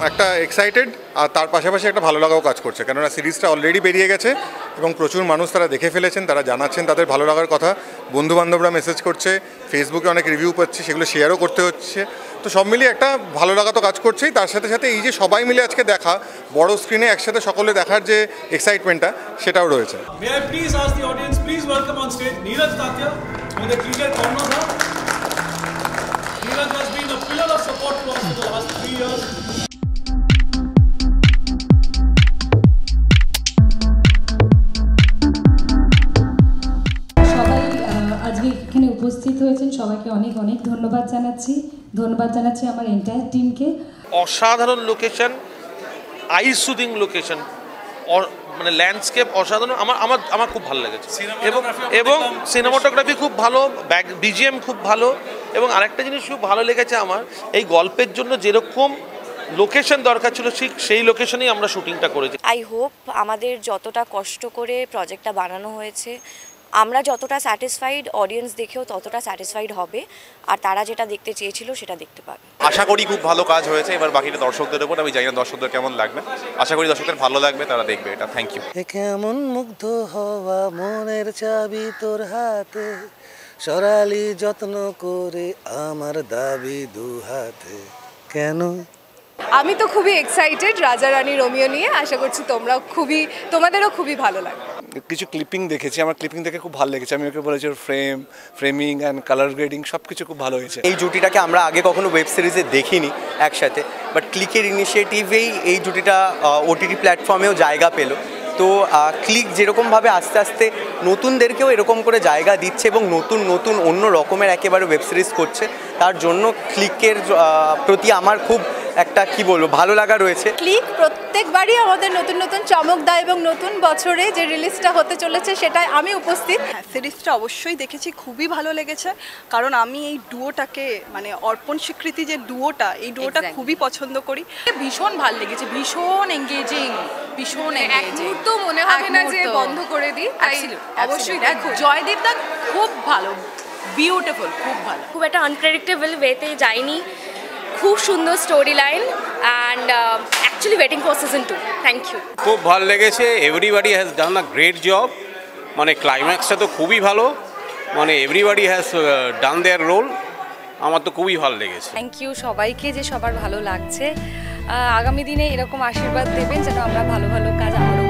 একটা এক্সাইটেড আর তার পাশাপাশি একটা ভালো লাগাও কাজ করছে, কেননা সিরিজটা অলরেডি বেরিয়ে গেছে এবং প্রচুর মানুষ তারা দেখে ফেলেছেন, তারা জানাচ্ছেন তাদের ভালো লাগার কথা, বন্ধুবান্ধবরা মেসেজ করছে, ফেসবুকে অনেক রিভিউ পাচ্ছি, সেগুলো শেয়ারও করতে হচ্ছে। তো সব মিলিয়ে একটা ভালো লাগা তো কাজ করছেই, তার সাথে সাথে এই যে সবাই মিলে আজকে দেখা, বড় স্ক্রিনে একসাথে সকলে দেখার যে এক্সাইটমেন্টটা সেটাও রয়েছে। Neeraj has been a pillar of support to us for the last 3 years. সবাই আজকে এখানে উপস্থিত হয়েছেন, সবাইকে অনেক অনেক ধন্যবাদ জানাচ্ছি আমার এন্টায়ার টিমকে। অসাধারণ লোকেশন, আই সুদিং লোকেশন, মানে ল্যান্ডস্কেপ অসাধারণ, আমার খুব ভালো লেগেছে এবং সিনেমাটোগ্রাফি খুব ভালো, বিজিএম খুব ভালো। এবং আরেকটা জিনিস খুব ভালো লেগেছে আমার, এই গল্পের জন্য যেরকম লোকেশন দরকার ছিল ঠিক সেই লোকেশনেই আমরা শুটিংটা করেছি। আই হোপ আমাদের যতটা কষ্ট করে প্রজেক্টটা বানানো হয়েছে, আমরা যতটা স্যাটিসফাইড, অডিয়েন্স দেখেও ততটা স্যাটিসফাইড হবে, আর তারা যেটা দেখতে চেয়েছিল সেটা দেখতে পাবে। আশা করি খুব ভালো কাজ হয়েছে, এবার বাকিটা দর্শকদের উপর, আমি জানি না দর্শকদের কেমন লাগবে, আশা করি দর্শকদের ভালো লাগবে, তারা দেখবে এটা। Thank you. কেমন মুগ্ধ হওয়া মনের চাবি তোর হাতে, সরালি যত্ন করে আমার দাবি দু হাতে, কেন? আমি তো খুবই এক্সাইটেড রাজা রানী রোমিও নিয়ে, আশা করছি তোমাদেরও খুবই ভালো লাগবে। কিছু ক্লিপিং দেখেছি, আমার ক্লিপিং দেখে খুব ভালো লেগেছে, আমি ওকে বলেছি ওর ফ্রেমিং অ্যান্ড কালার গ্রেডিং সব কিছু খুব ভালো হয়েছে। এই জুটিটাকে আমরা আগে কখনো ওয়েব সিরিজে দেখিনি একসাথে, বাট ক্লিকের ইনিশিয়েটিভেই এই জুটিটা ওটিটি প্ল্যাটফর্মেও জায়গা পেল। তো ক্লিক যেরকমভাবে আস্তে আস্তে নতুনদেরকেও এরকম করে জায়গা দিচ্ছে এবং নতুন অন্য রকমের একেবারে ওয়েব সিরিজ করছে, তার জন্য ক্লিকের প্রতি আমার খুব একটা ভালো লাগা রয়েছে। ক্লিক প্রত্যেকবারই আমাদের নতুন চমক দেয় এবং নতুন বছরে যে রিলিজটা হতে চলেছে সেটাই আমি উপস্থিত। সিরিজটা অবশ্যই দেখেছি, খুবই ভালো লেগেছে, কারণ আমি এই ডুয়োটাকে মানে অর্পণ স্বীকৃতি যে ডুয়োটা, এই ডুয়োটা খুবই পছন্দ করি। ভীষণ ভালো লেগেছে, ভীষণ এঙ্গেজিং, এক মুহূর্ত মনে হবে না যে বন্ধ করে দিই। অবশ্যই দেখো, জয়দীপদা খুব ভালো, বিউটিফুল, খুব ভালো, খুব একটা আনপ্রেডিক্টেবল ওয়েতে যায়নি, খুব সুন্দর story line, and actually waiting for season 2। Thank you. খুব ভালো লেগেছে, everybody has done a great job, মানে ক্লাইম্যাক্সটা তো খুবই ভালো, মানে everybody has done their role, আমার তো খুবই ভালো লেগেছে। থ্যাংক ইউ সবাইকে, যে সবার ভালো লাগছে। আগামী দিনে এরকম আশীর্বাদ দেবেন যেন আমরা ভালো ভালো কাজ আরও